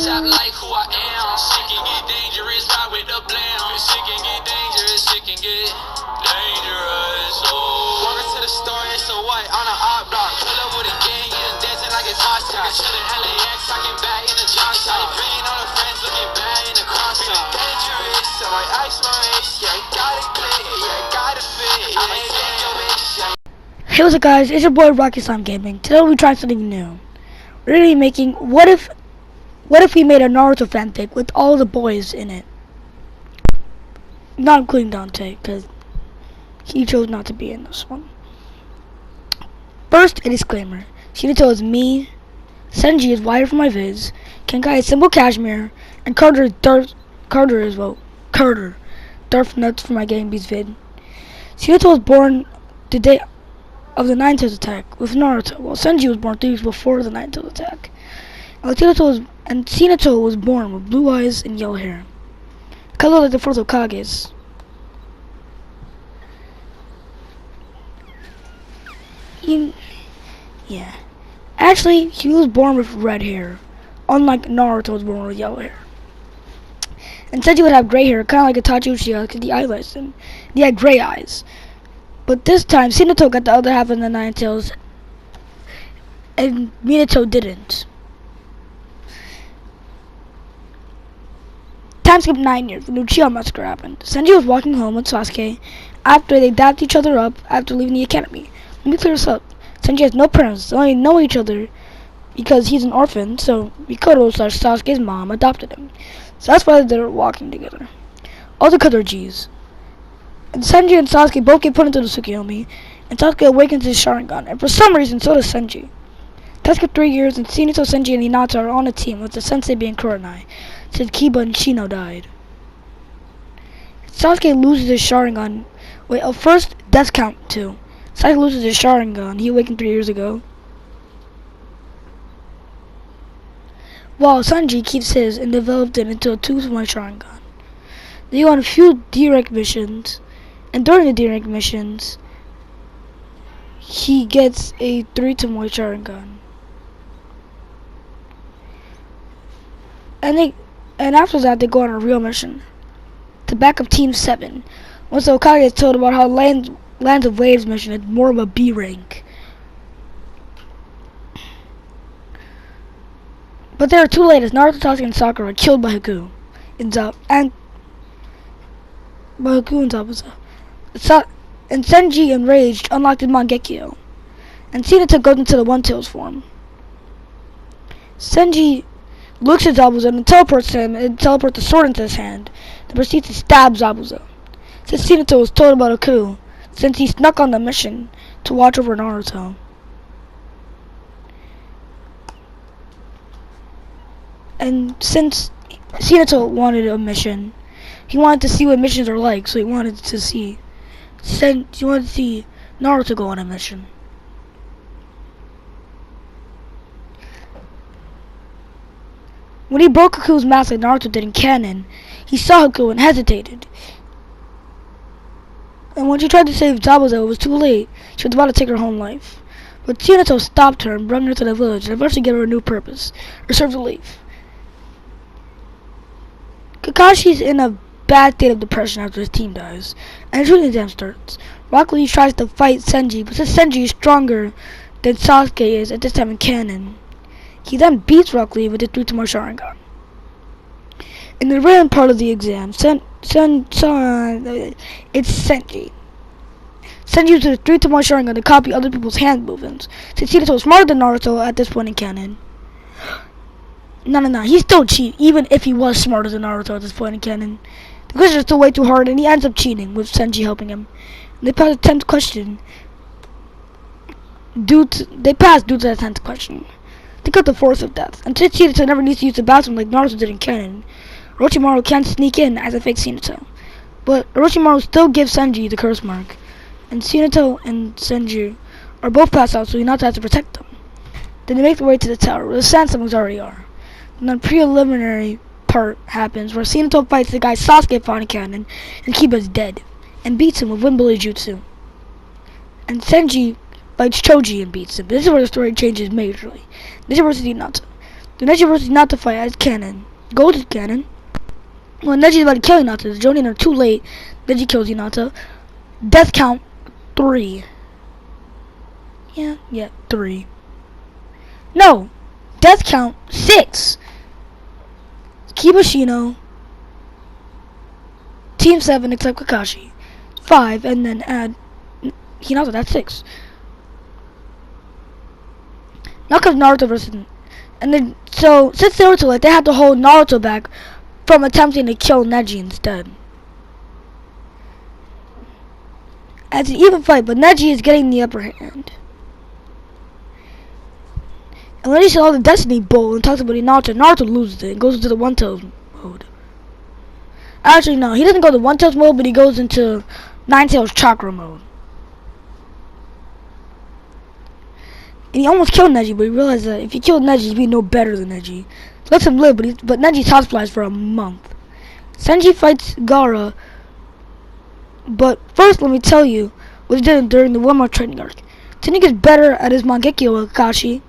top like who I am. Shit can get dangerous, ride with the blam. Shit can get dangerous, shit can get dangerous. Oh. Walking to the store, it's a white on an op block. Pull up with a gang, you just dancing like it's hot shot. Chillin' LAX, talking back in the jump shot. Bringing all the friends, looking bad in the cross shot. Dangerous, so I ice my wrist. Yeah, gotta click, yeah, gotta fit. I'ma take your bitch, yeah. Hey, what's up guys, it's your boy Rocky Slime Gaming. Today we'll be trying something new. We're really making, what if we made a Naruto fanfic with all the boys in it? Not including Dante, because he chose not to be in this one. First, a disclaimer. Shinito is me, Senji is Wire from my viz, Kenkai is Simple Cashmere, and Carter Darth Nuts for my Game Beats vid. Shinito was born the day of the Nine Tails attack with Naruto, while Senji was born 3 weeks before the Nine Tails attack. Shinito was born with blue eyes and yellow hair, color like the fourth Hokages. Yeah. Actually, he was born with red hair, unlike Naruto was born with yellow hair. And Senji would have gray hair, kind of like Itachi Uchiha, because he eyelines him. He had gray eyes. But this time, Shinito got the other half of the Nine Tails, and Minato didn't. Time skip 9 years, the Uchiha massacre happened. Senji was walking home with Sasuke after they dapped each other up after leaving the academy. Let me clear this up. Senji has no parents, they only know each other because he's an orphan, so Mikoto/Sasuke's mom adopted him. So that's why they're walking together. All because they're G's. And Senji and Sasuke both get put into the Tsukuyomi, and Sasuke awakens his Sharingan, and for some reason so does Senji. Time skip 3 years, and Shinito, Senji, and Hinata are on a team, with the sensei being Kurenai, since Kiba and Shino died. Sasuke loses his Sharingan. First, death count 2. Sasuke loses his Sharingan, he awakened 3 years ago, while Senji keeps his and developed it into a 2-to-1 Sharingan. They go on a few D-rank missions, and during the D-rank missions, he gets a 3-to-1 Sharingan. And after that, they go on a real mission to back up Team 7. Once the Hokage is told about how Lands of Waves mission is more of a B rank. But they are too late as Naruto, Sasuke, and Sakura are killed by Haku and Zabuza. And Senji, enraged, unlocked his Mangekyo. And Shinito goes into the One-Tails form. Senji looks at Zabuza and teleports him and teleports the sword into his hand. Then proceeds to stab Zabuza. Since Shinito was told about Haku, since he snuck on the mission to watch over Naruto. And since Shinito wanted a mission, he wanted to see what missions are like, so he wanted to see Naruto go on a mission. When he broke Haku's mask like Naruto did in canon, he saw Haku and hesitated. And when she tried to save Zabuza, it was too late. She was about to take her home life. But Shinito stopped her and brought her to the village and eventually gave her a new purpose, or served to leave. Kakashi's in a bad state of depression after his team dies, and his shooting exam starts. Rock Lee tries to fight Senji, but since Senji is stronger than Sasuke is at this time in canon, he then beats Rock Lee with his 3-to-1 Sharingan. In the written part of the exam, it's Senji. Senji uses his 3-to-1 Sharingan to copy other people's hand movements. Since Shinito is smarter than Naruto at this point in canon. No, he still cheats, even if he was smarter than Naruto at this point in canon. The questions are still way too hard, and he ends up cheating, with Senji helping him. And they pass the 10th question. Due to the 10th question. They got the force of death. And since Shinito never needs to use the bathroom like Naruto did in canon, Orochimaru can sneak in as a fake Shinito. But Orochimaru still gives Senji the curse mark. And Shinito and Senji are both passed out, so Hinata has to protect them. Then they make their way to the tower, where the sand siblings already are. And then preliminary part happens, where Shinito fights the guy Sasuke fought in canon, and Kiba's dead, and beats him with Wind Bully Jutsu. And Senji fights Choji and beats him. This is where the story changes majorly. This is versus Hinata. The Neji versus Hinata fight as canon. Gold is canon. When Neji's about to kill Hinata, the Jonin are too late. Neji kills Hinata. Death count 3. Yeah, 3. No! Death count 6. Kibashino. Team 7 except Kakashi. 5, and then add Hinata, that's 6. Now comes Naruto versus... And then, so, since they were too late, they had to hold Naruto back from attempting to kill Neji instead. It's an even fight, but Neji is getting the upper hand. And when he saw the Destiny Bowl and talks about Naruto loses it and goes into the One Tails mode. Actually, no, he doesn't go to One Tails mode, but he goes into Nine Tails Chakra mode. And he almost killed Neji, but he realized that if he killed Neji, he'd be no better than Neji. Lets him live, but Neji's hospitalized for a month. Senji fights Gaara, but first let me tell you what he did during the 1 month training arc. Senji gets better at his Mangekyo with Kakashi,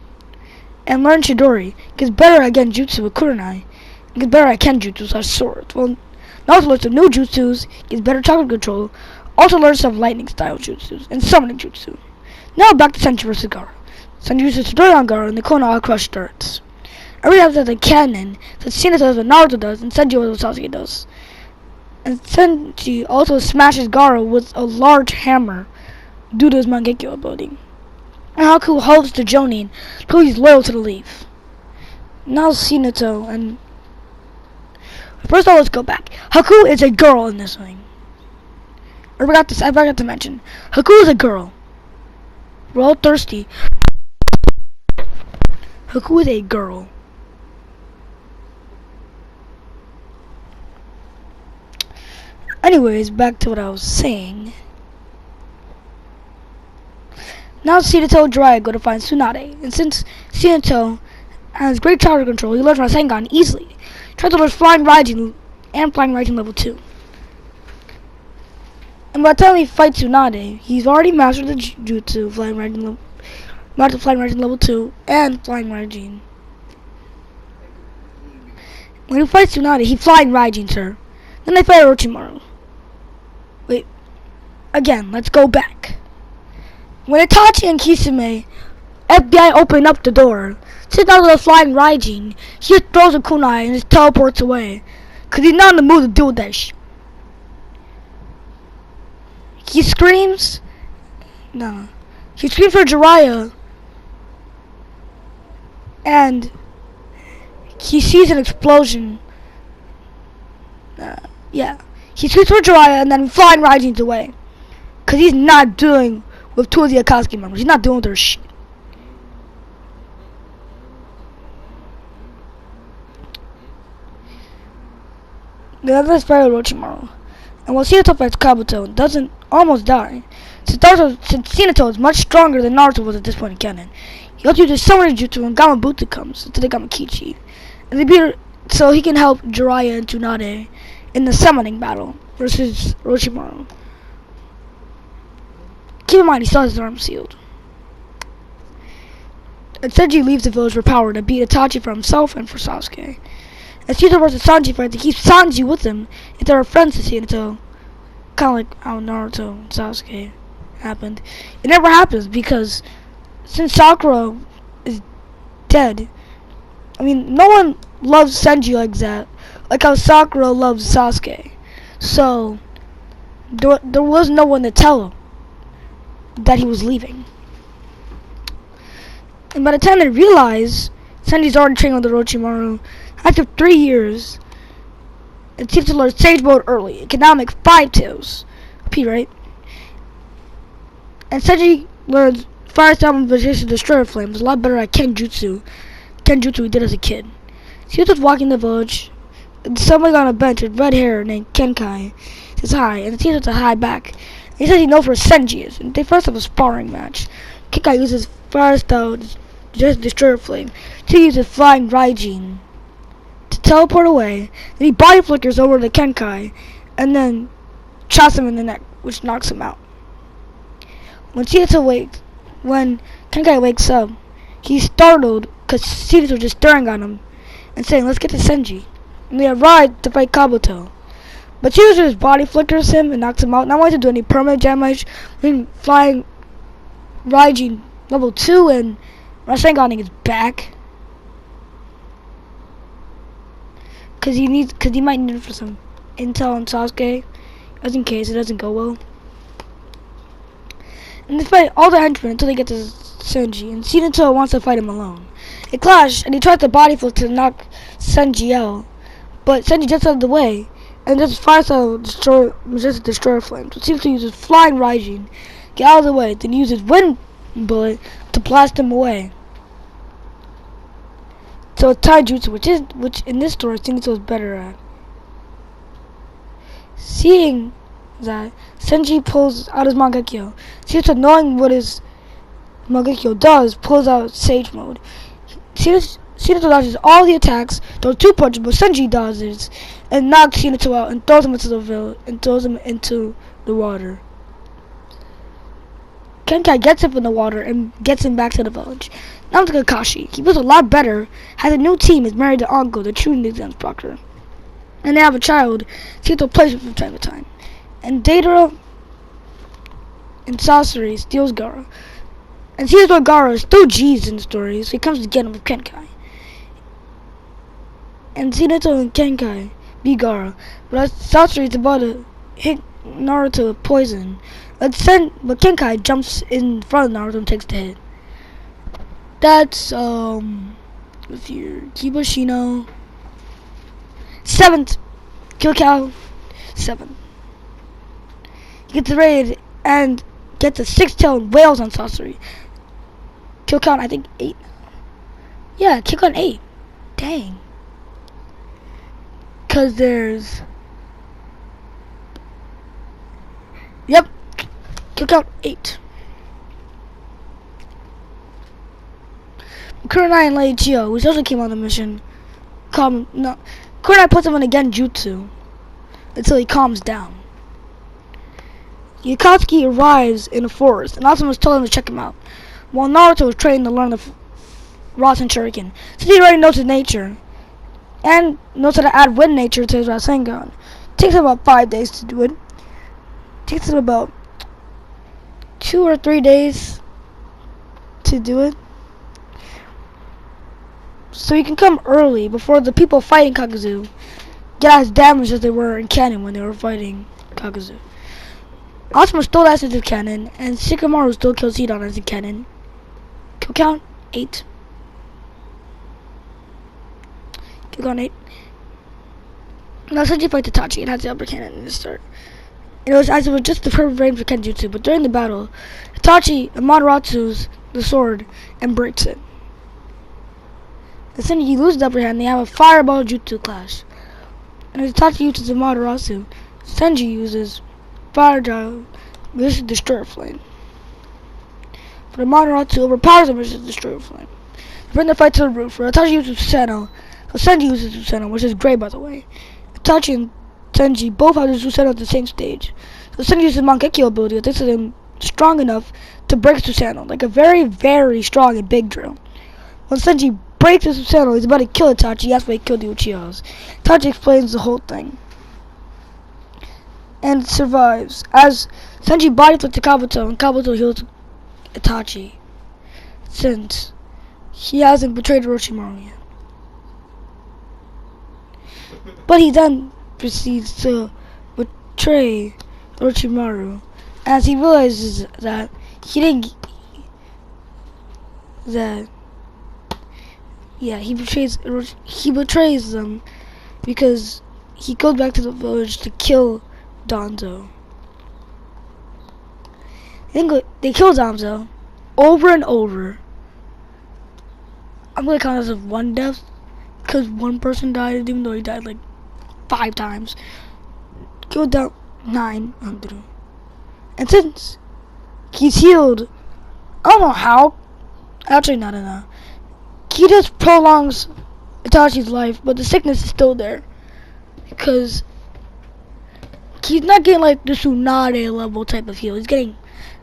and learns Chidori. Gets better at Genjutsu with Kurenai, and gets better at Kenjutsu / swords. Well, Naruto learns some new jutsus, gets better chakra control, also learns some lightning style jutsus, and summoning jutsu. Now back to Senji vs. Gaara. Senji uses Chidori on Gaara, and the Konoha crush starts. Every episode is canon, since Hinata does what Naruto does, and Senji does what Sasuke does. And Senji also smashes Gaara with a large hammer due to his Mangekyo ability. And Haku holds the Jonin until he's loyal to the leaf. Now Hinata and... First of all, let's go back. Haku is a girl in this thing. I forgot to mention. Haku is a girl. We're all thirsty. Haku is a girl. Anyways, back to what I was saying. Now Hinata and Jiraiya go to find Tsunade, and since Hinata has great chakra control, he learns Rasengan easily. Tries to learn Flying Raijin and Flying Raijin level 2. And by the time he fights Tsunade, he's already mastered the Jutsu Flying Raijin level 2 and Flying Raijin. When he fights Tsunade, he Flying Raijins her. Then they fight Orochimaru. Wait, again, let's go back. When Itachi and Kisame, FBI open up the door, sits down with a Flying Raijin, he just throws a kunai and just teleports away. Cause he's not in the mood to deal with that shit. He screams. No. He screams for Jiraiya. And he sees an explosion. Yeah. He screams for Jiraiya and then Flying Raijin's away. Cause he's not dealing with 2 of the Akatsuki members. He's not dealing with their shit. Then let's fight Orochimaru. And while Hinata fights Kabuto, doesn't almost die. Since Hinata is much stronger than Naruto was at this point in canon, he also uses Summoning Jutsu when Gamabutsu comes into the Gamakichi. And they beat her so he can help Jiraiya and Tsunade in the summoning battle versus Orochimaru. Keep in mind, he still has his arm sealed. And Senji leaves the village for power to beat Itachi for himself and for Sasuke. As Hinata versus Sanji fight, he keeps Sanji with him if they are friends to Hinata. Kind of like how Naruto and Sasuke happened. It never happens because since Sakura is dead, I mean, no one loves Senji like that. Like how Sakura loves Sasuke. So, there was no one to tell him that he was leaving. And by the time they realize Senji's already training with Orochimaru, after 3 years, it seems to learn Sage Mode early. It can now make 5 tails. P, right? And Senji learns Fire Style Invitation Destroyer Flames a lot better at Kenjutsu. Kenjutsu he did as a kid. So he was just walking the village, and somebody on a bench with red hair named Kenkai says hi, and he says hi back. And he says he knows where Senji is, and they first have a sparring match. Kenkai uses Fire Style just Destroyer Flame. He uses Flying Raijin to teleport away. Then he body flickers over to Kenkai, and then chops him in the neck, which knocks him out. When Kenkai wakes up, he's startled because Zenitsu was just staring at him and saying, "Let's get to Senji." And they arrive to fight Kabuto. But Zenitsu's body flickers him and knocks him out. Not wanting to do any permanent damage, flying Raijin level 2 and Rasenganing his back. Cause he might need it for some intel on Sasuke, just in case it doesn't go well. And they fight all the henchmen until they get to Senji, and Zenitsu wants to fight him alone. They clash, and he tries to body flip to knock Senji out, but Senji gets out of the way, and just fires a destroyer flame. So Zenitsu uses flying Raijin, get out of the way, then uses wind bullet to blast him away. So it's taijutsu, which in this story Zenitsu is better at. Seeing that, Senji pulls out his Mangekyo. Zenitsu, knowing what his Mangekyo does, pulls out Sage Mode. Zenitsu dodges all the attacks, throws 2 punches, but Senji dodges and knocks Zenitsu out and throws him into the village and throws him into the water. Kenkai gets him in the water and gets him back to the village. Now to Kakashi. He feels a lot better, has a new team, is married to Anko, the shooting exams proctor. And they have a child. Zenitsu plays with him from time to time. And Deidara and Sasori steals Gaara. And sees where Gaara is still G's in the story, so he comes to get him with Kenkai. And Zenitsu and Kenkai beat Gaara, but Sasori is about to hit Naruto with poison. But Kenkai jumps in front of Naruto and takes the hit. That's with your Kiboshino 7th Kill Cow 7. He gets the raid and gets a 6-tailed whales on Sasori. Kill count I think 8. Yeah, kill count 8. Dang. Cause there's yep. Kill count 8. Kurenai and Lady Chio, which also came on the mission, Kurenai puts him on a Genjutsu until he calms down. Akatsuki arrives in a forest, and Asuma told him to check him out, while Naruto was training to learn the Rasen Shuriken. Since he already knows his nature, and knows how to add wind nature to his Rasengan, it takes him about 5 days to do it. It takes him about 2 or 3 days to do it. So he can come early before the people fighting Kakuzu get as damaged as they were in canon when they were fighting Kakuzu. Asuma still has his cannon, and Shikamaru still kills Hidan as a cannon. Kill count 8. Kill count 8. Now Senji fights Itachi and has the upper cannon in the start. It was just the perfect range for Kenjutsu, but during the battle, Itachi Amateratsu's the sword and breaks it. And Senji loses the upper hand, they have a fireball jutsu clash. And as Itachi uses Amaterasu, Senji uses Fire Drive, this is Destroyer Flame. But Amaterasu overpowers him, which is Destroyer Flame. They bring the fight to the roof, where Itachi uses Susanoo, so Senji uses Susanoo, which is great by the way. Itachi and Senji both have the Susanoo at the same stage. So Senji uses Mangekyo ability that makes him strong enough to break Susanoo, like a very, very strong and big drill. When Senji breaks his Susanoo, he's about to kill Itachi, that's why he killed the Uchihas. Itachi explains the whole thing. And survives. As Senji body flips to Kabuto, and Kabuto heals Itachi. Since he hasn't betrayed Orochimaru yet. But he then proceeds to betray Orochimaru as he realizes that he didn't he betrays them because he goes back to the village to kill Danzo. They kill Danzo over and over. I'm gonna count this as one death because one person died, even though he died like 5 times. Killed down 900. And since he's healed, I don't know how. Actually, not enough. He just prolongs Itachi's life, but the sickness is still there because he's not getting like the Tsunade level type of heal. He's getting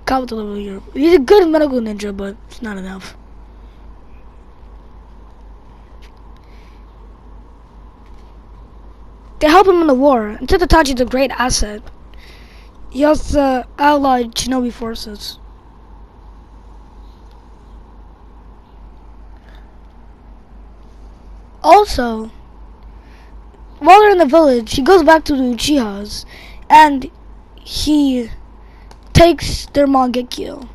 Kabuto level heal. He's a good medical ninja, but it's not enough. They help him in the war. And Itachi's a great asset. He also allied Shinobi forces. Also, while they're in the village, he goes back to the Uchihas, and he takes their Mangekyo.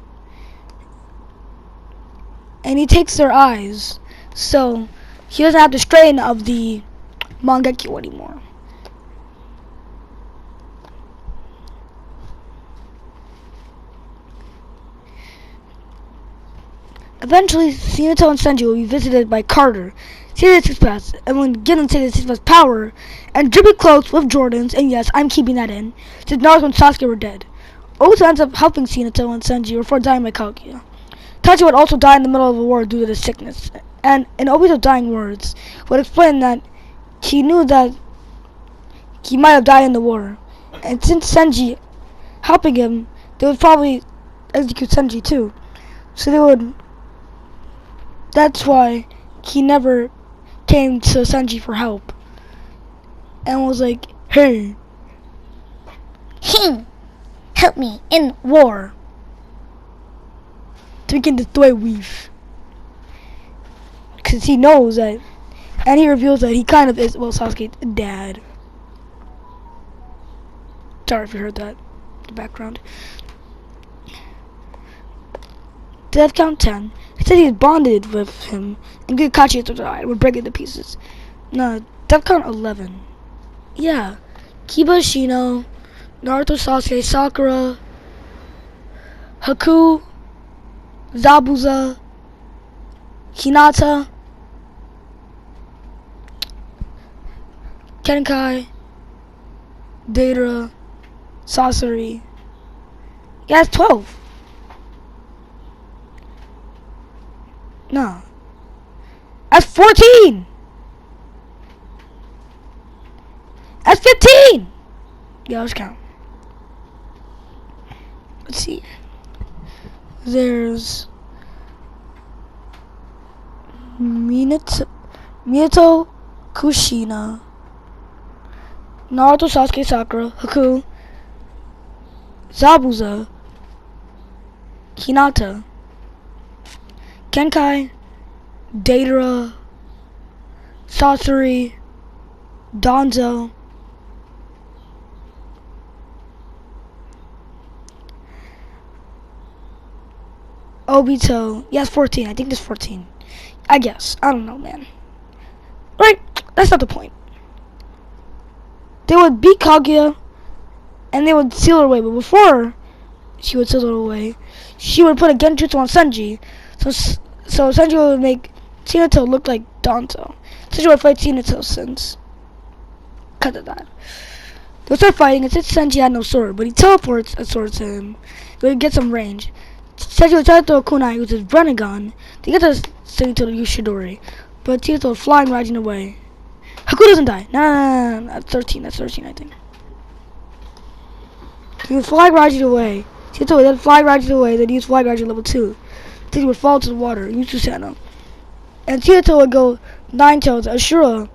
And he takes their eyes, so he doesn't have the strain of the Mangekyo anymore. Eventually, Minato and Senju will be visited by Carter, Seiya Six Paths, and when given Seiya Six Paths power, and dripping clothes with Jordans, and yes, I'm keeping that in, since Naruto and Sasuke were dead. Obito ends up helping Minato and Senju before dying by Kaguya. Itachi would also die in the middle of a war due to the sickness, and in Obito's dying words, would explain that he knew that he might have died in the war, and since Senji helping him, they would probably execute Senji too. So they would. That's why he never came to Senji for help, and was like, "Hey, help me in war." To begin the three weave, because he knows that, and he reveals that he kind of is Sasuke's dad. Sorry if you heard that, the background. Death count 10. He said he's bonded with him, and Kakashi to die would break it to pieces. No, death count 11. Yeah, Kiba, Shino, Naruto, Sasuke, Sakura, Haku, Zabuza, Hinata, Kenkai, Deidara, Sasori. Yeah, that's 12. No. That's 14! That's 15! Yeah, let's count. Let's see. There's Minato Kushina, Naruto, Sasuke, Sakura, Haku, Zabuza, Hinata, Kenkai, Deidara, Sasori, Danzo, Obito. Yes, 14. I think there's 14. I guess. I don't know, man. Right? That's not the point. They would beat Kaguya, and they would seal her away. But before she would seal her away, she would put a genjutsu on Senji. So Senji would make Minato look like Danzo. Senji would fight Minato since. Cut of that. They'll start fighting, and since Senji had no sword, but he teleports a sword to him, so he gets some range. Senji would try to throw a kunai with his Rinnegan to get to Minato to use Chidori, but Minato was flying, raging away. Haku doesn't die. No. That's 13. That's 13, I think. He would fly, raging away. Minato would then fly, raging away, then use fly, raging level 2. Then he would fall to the water, use Susanoo. And Minato would go 9 tails, Ashura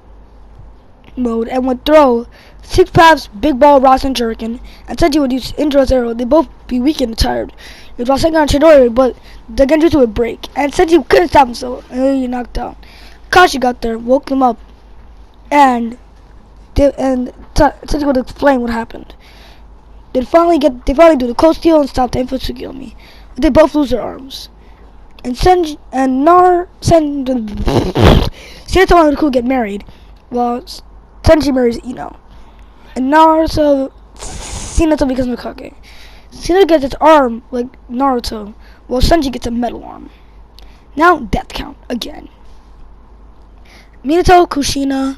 mode, and would throw Six Paths, Big Ball, Rasen, Shuriken, and Senji would use Indra's arrow. They'd both be weak and tired. He would Rasengan on Chidori, but the genjutsu would break, and Senji couldn't stop himself, and he knocked out. Kashi got there, woke them up, and Senji would explain what happened. They finally do the cold steel and stop the Infotsukiyomi. They both lose their arms. And Minato and Haku get married, while Senji marries Ino. And Minato becomes Hokage. Minato gets its arm like Naruto, while Senji gets a metal arm. Now death count again. Minato Kushina,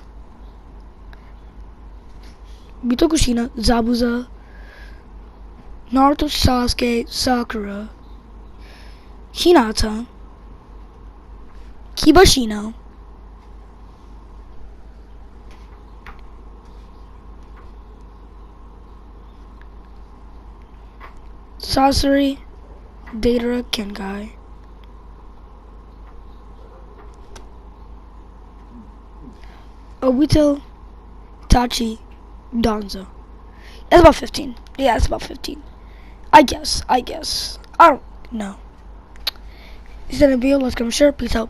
Zabuza, Naruto, Sasuke, Sakura, Hinata, Kiba, Shino, Sasori, Deidara, Kenkai, Obito, Itachi, Donzo. That's about 15. Yeah, it's about 15. I guess. I don't know. Is that a video? Let's go. Sure. Peace out.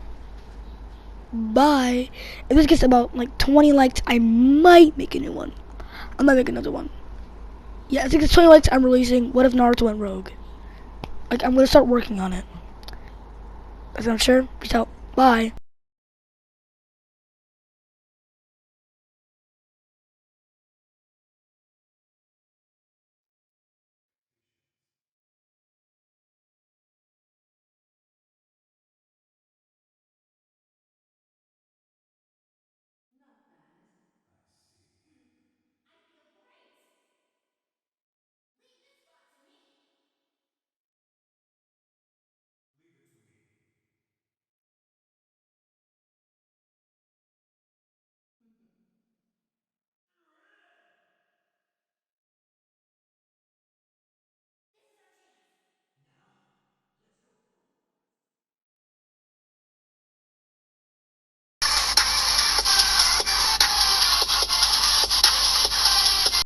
Bye. If this gets about like 20 likes, I might make a new one. I might make another one. Yeah, I think it's 20 likes. I'm releasing What If Naruto Went Rogue. Like, I'm gonna start working on it. As I'm sure. Peace out. Bye.